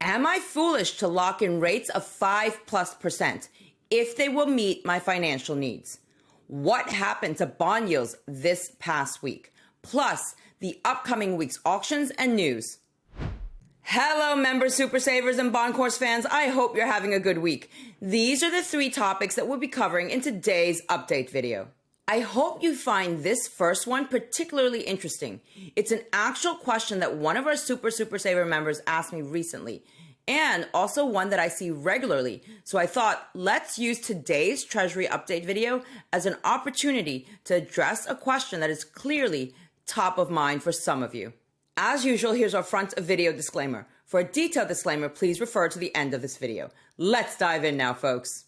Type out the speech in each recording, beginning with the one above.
Am I foolish to lock in rates of 5+% if they will meet my financial needs? What happened to bond yields this past week? Plus, the upcoming week's auctions and news. Hello, member Super Savers and Bond Course fans. I hope you're having a good week. These are the 3 topics that we'll be covering in today's update video. I hope you find this first one particularly interesting. It's an actual question that one of our Super Saver members asked me recently, and also one that I see regularly. So I thought, let's use today's Treasury update video as an opportunity to address a question that is clearly top of mind for some of you. As usual, here's our front of video disclaimer. For a detailed disclaimer, please refer to the end of this video. Let's dive in now, folks.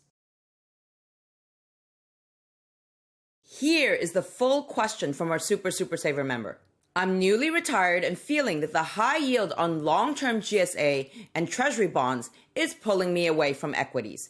Here is the full question from our Super Saver member. I'm newly retired and feeling that the high yield on long-term GSA and Treasury bonds is pulling me away from equities.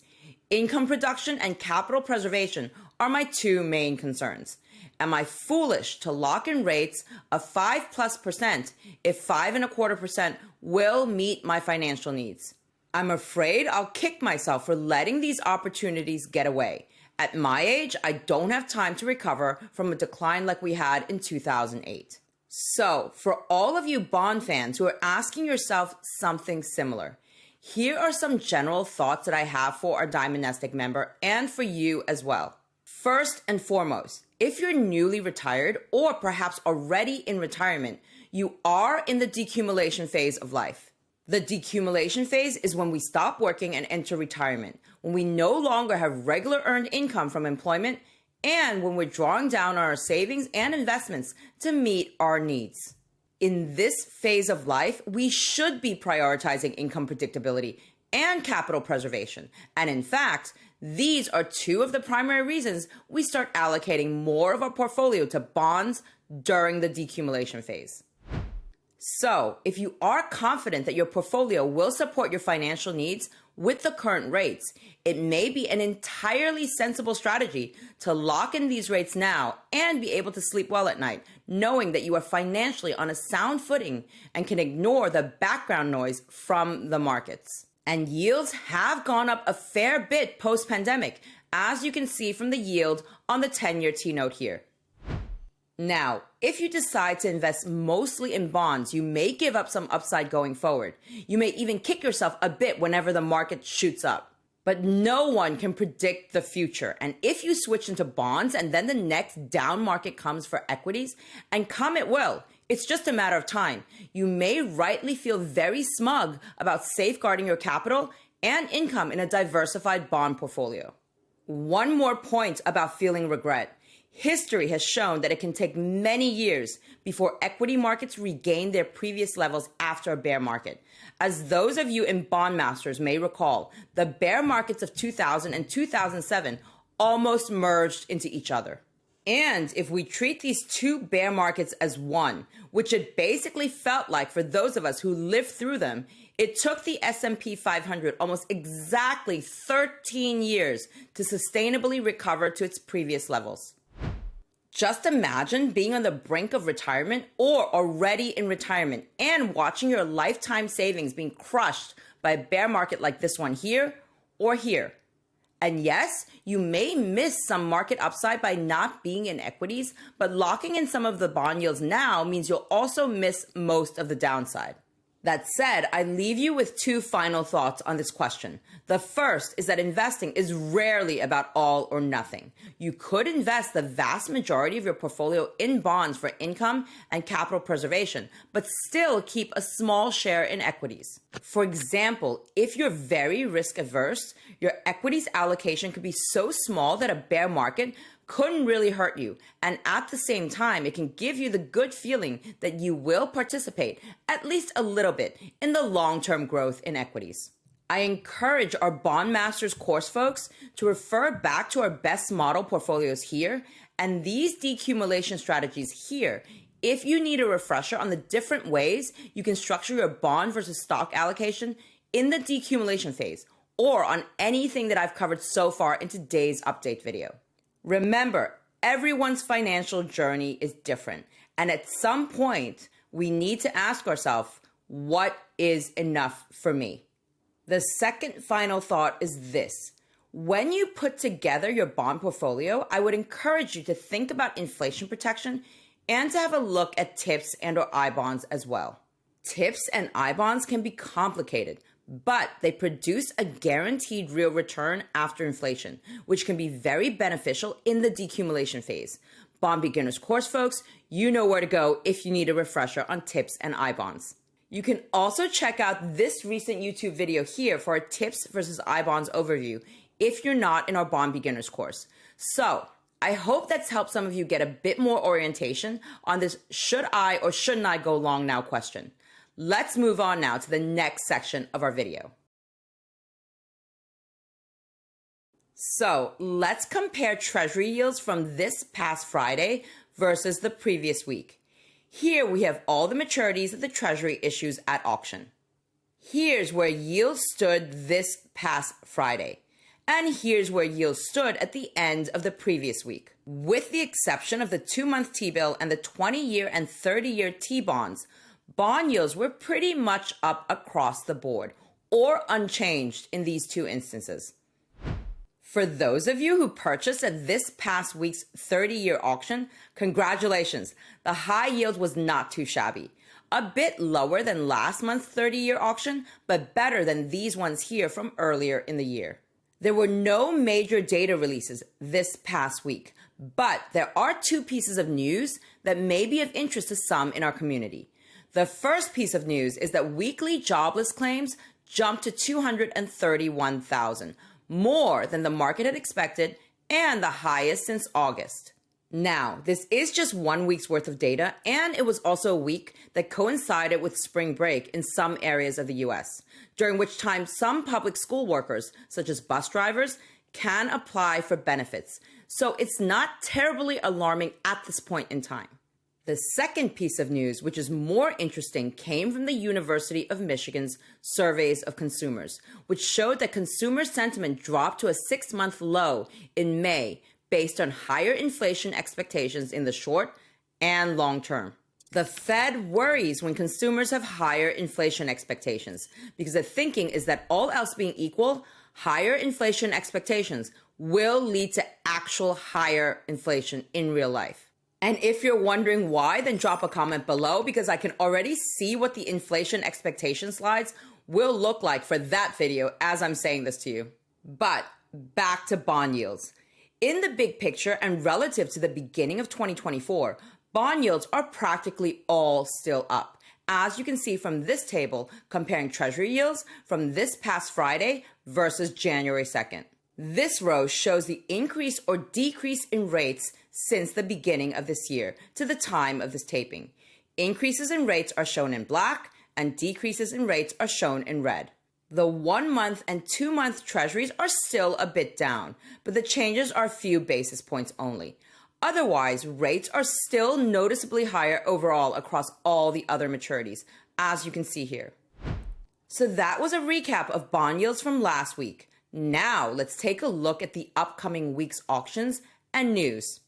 Income production and capital preservation are my 2 main concerns. Am I foolish to lock in rates of 5+% if 5.25% will meet my financial needs? I'm afraid I'll kick myself for letting these opportunities get away. At my age, I don't have time to recover from a decline like we had in 2008. So, for all of you bond fans who are asking yourself something similar, here are some general thoughts that I have for our Diamond NestEgg member and for you as well. First and foremost, if you're newly retired or perhaps already in retirement, you are in the decumulation phase of life. The decumulation phase is when we stop working and enter retirement, when we no longer have regular earned income from employment, and when we're drawing down on our savings and investments to meet our needs. In this phase of life, we should be prioritizing income predictability and capital preservation. And in fact, these are 2 of the primary reasons we start allocating more of our portfolio to bonds during the decumulation phase. So, if you are confident that your portfolio will support your financial needs with the current rates, it may be an entirely sensible strategy to lock in these rates now and be able to sleep well at night, knowing that you are financially on a sound footing and can ignore the background noise from the markets. And yields have gone up a fair bit post-pandemic, as you can see from the yield on the 10-year T-note here. Now, if you decide to invest mostly in bonds, you may give up some upside going forward. You may even kick yourself a bit whenever the market shoots up. But no one can predict the future. And if you switch into bonds and then the next down market comes for equities, and come it will, it's just a matter of time, you may rightly feel very smug about safeguarding your capital and income in a diversified bond portfolio. One more point about feeling regret. History has shown that it can take many years before equity markets regain their previous levels after a bear market. As those of you in Bond Masters may recall, the bear markets of 2000 and 2007 almost merged into each other. And if we treat these 2 bear markets as one, which it basically felt like for those of us who lived through them, it took the S&P 500 almost exactly 13 years to sustainably recover to its previous levels. Just imagine being on the brink of retirement or already in retirement and watching your lifetime savings being crushed by a bear market like this one here or here. And yes, you may miss some market upside by not being in equities, but locking in some of the bond yields now means you'll also miss most of the downside. That said, I leave you with 2 final thoughts on this question. The first is that investing is rarely about all or nothing. You could invest the vast majority of your portfolio in bonds for income and capital preservation, but still keep a small share in equities. For example, if you're very risk averse, your equities allocation could be so small that a bear market couldn't really hurt you. And at the same time, it can give you the good feeling that you will participate, at least a little bit, in the long-term growth in equities. I encourage our Bond Masters course folks to refer back to our best model portfolios here and these decumulation strategies here if you need a refresher on the different ways you can structure your bond versus stock allocation in the decumulation phase, or on anything that I've covered so far in today's update video. Remember, everyone's financial journey is different, and at some point, we need to ask ourselves, what is enough for me? The second final thought is this. When you put together your bond portfolio, I would encourage you to think about inflation protection and to have a look at TIPS and/or I bonds as well. TIPS and I bonds can be complicated, but they produce a guaranteed real return after inflation, which can be very beneficial in the decumulation phase. Bond Beginners course, folks, you know where to go if you need a refresher on TIPS and I bonds. You can also check out this recent YouTube video here for a TIPS versus I bonds overview if you're not in our Bond Beginners course. So I hope that's helped some of you get a bit more orientation on this should I or shouldn't I go long now question. Let's move on now to the next section of our video. So let's compare Treasury yields from this past Friday versus the previous week. Here we have all the maturities that the Treasury issues at auction. Here's where yields stood this past Friday. And here's where yields stood at the end of the previous week. With the exception of the 2-month T-bill and the 20-year and 30-year T-bonds, bond yields were pretty much up across the board, or unchanged in these two instances. For those of you who purchased at this past week's 30-year auction, congratulations. The high yield was not too shabby. A bit lower than last month's 30-year auction, but better than these ones here from earlier in the year. There were no major data releases this past week, but there are two pieces of news that may be of interest to some in our community. The first piece of news is that weekly jobless claims jumped to 231,000, more than the market had expected and the highest since August. Now, this is just 1 week's worth of data, and it was also a week that coincided with spring break in some areas of the U.S., during which time some public school workers, such as bus drivers, can apply for benefits. So it's not terribly alarming at this point in time. The second piece of news, which is more interesting, came from the University of Michigan's surveys of consumers, which showed that consumer sentiment dropped to a 6-month low in May based on higher inflation expectations in the short and long term. The Fed worries when consumers have higher inflation expectations because the thinking is that all else being equal, higher inflation expectations will lead to actual higher inflation in real life. And if you're wondering why, then drop a comment below because I can already see what the inflation expectation slides will look like for that video as I'm saying this to you. But back to bond yields. In the big picture and relative to the beginning of 2024, bond yields are practically all still up, as you can see from this table comparing Treasury yields from this past Friday versus January 2nd. This row shows the increase or decrease in rates since the beginning of this year to the time of this taping. Increases in rates are shown in black and decreases in rates are shown in red. The 1-month and 2-month treasuries are still a bit down, but the changes are a few basis points only. Otherwise, rates are still noticeably higher overall across all the other maturities, as you can see here. So that was a recap of bond yields from last week. Now let's take a look at the upcoming week's auctions and news.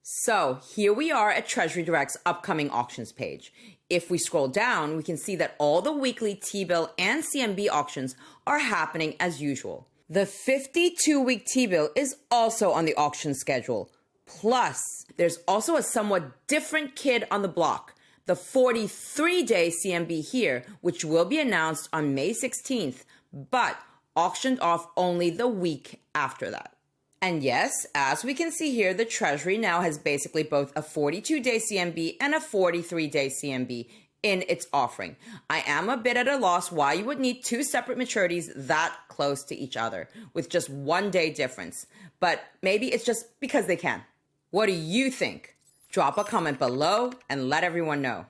So here we are at Treasury Direct's upcoming auctions page. If we scroll down, we can see that all the weekly T-bill and CMB auctions are happening as usual. The 52-week T-bill is also on the auction schedule. Plus, there's also a somewhat different kid on the block, the 43-day CMB here, which will be announced on May 16th, but auctioned off only the week after that. And yes, as we can see here, the Treasury now has basically both a 42-day CMB and a 43-day CMB in its offering. I am a bit at a loss why you would need two separate maturities that close to each other with just 1 day difference. But maybe it's just because they can. What do you think? Drop a comment below and let everyone know.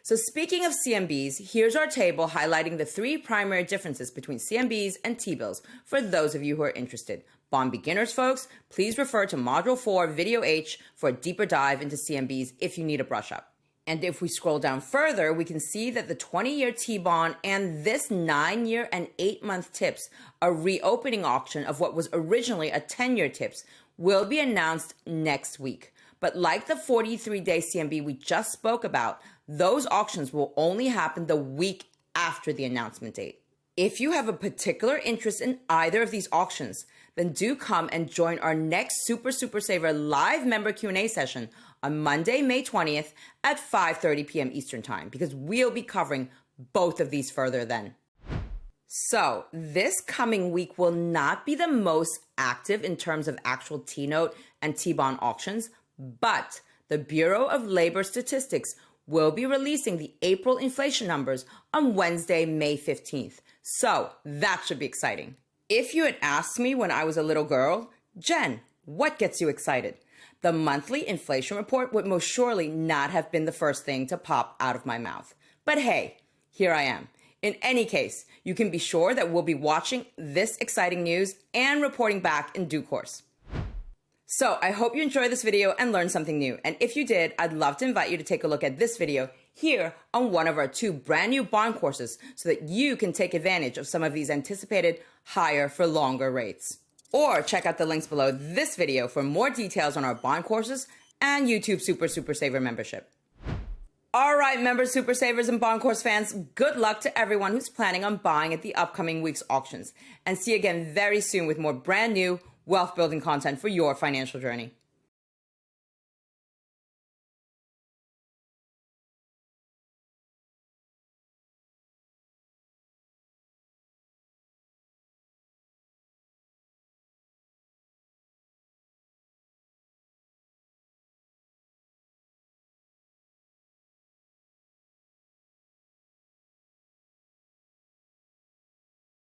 So speaking of CMBs, here's our table highlighting the 3 primary differences between CMBs and T-bills for those of you who are interested. Bond beginners, folks, please refer to Module 4, Video H for a deeper dive into CMBs if you need a brush up. And if we scroll down further, we can see that the 20-year T-bond and this 9-year and 8-month TIPS, a reopening auction of what was originally a 10-year TIPS, will be announced next week. But like the 43-day CMB we just spoke about, those auctions will only happen the week after the announcement date. If you have a particular interest in either of these auctions, then do come and join our next Super Saver live member Q&A session on Monday, May 20th at 5:30 p.m. Eastern Time, because we'll be covering both of these further then. So this coming week will not be the most active in terms of actual T-note and T-bond auctions, but the Bureau of Labor Statistics will be releasing the April inflation numbers on Wednesday, May 15th. So that should be exciting. If you had asked me when I was a little girl, Jen, what gets you excited? The monthly inflation report would most surely not have been the first thing to pop out of my mouth. But hey, here I am. In any case, you can be sure that we'll be watching this exciting news and reporting back in due course. So I hope you enjoyed this video and learned something new. And if you did, I'd love to invite you to take a look at this video here on one of our 2 brand new bond courses so that you can take advantage of some of these anticipated higher for longer rates. Or check out the links below this video for more details on our bond courses and YouTube Super Saver membership. All right, members, Super Savers, and bond course fans, good luck to everyone who's planning on buying at the upcoming week's auctions. And see you again very soon with more brand new wealth building content for your financial journey.